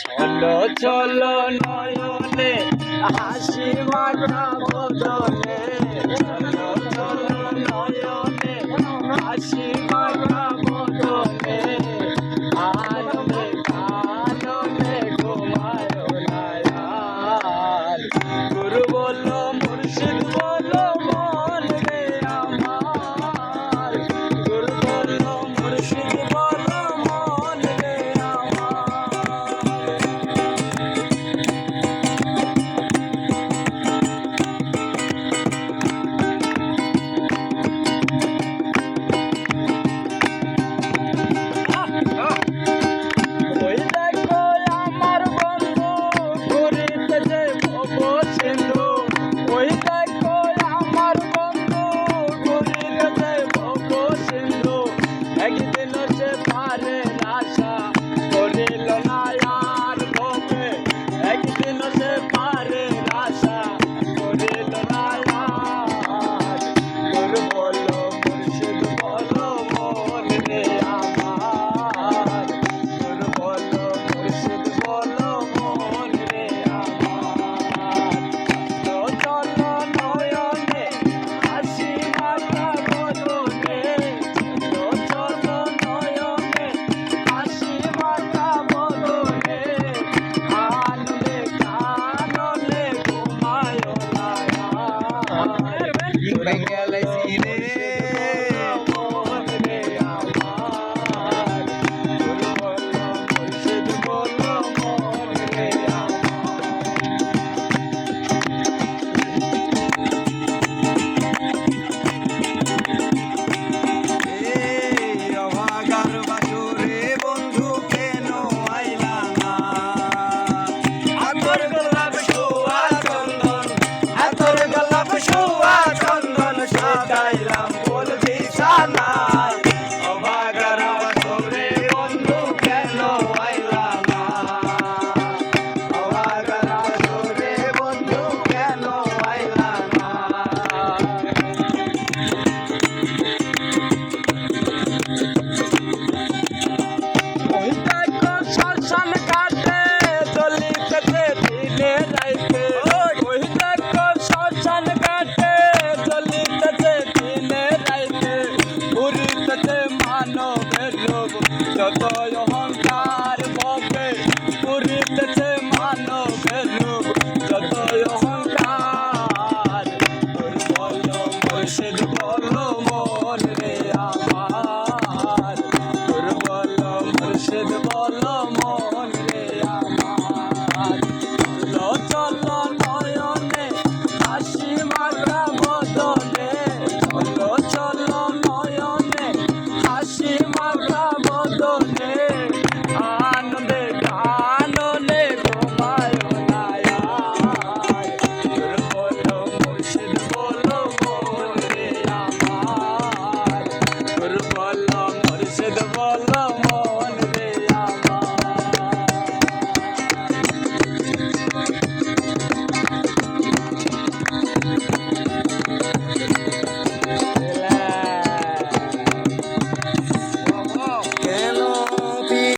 চলো চলো নয়নে হাসি মাখা বদনে, চলো চলো নয়নে হাসি মাখা বদনে, আনন্দে কাননে ঘুমায় না আর। গুরু বলো মুর্শিদ বলো মন রে আমার, গুরু বলো মুর্শিদ বলো মন রে একদিন সে পারে আশা করিল না আর ভবে, একদিন সে পারে আশা করিল না আর। গুরু বলো মুর্শিদ বলো মন রে আমার, গুরু বলো মুর্শিদ বলো মন রে আমার। চলো নয়নে হাসি মাখা বদনে, যত অহংকার বকে পুরিতেছে মানবের রূপ, যত অহংকার। বলো মুর্শিদ বলো মন রে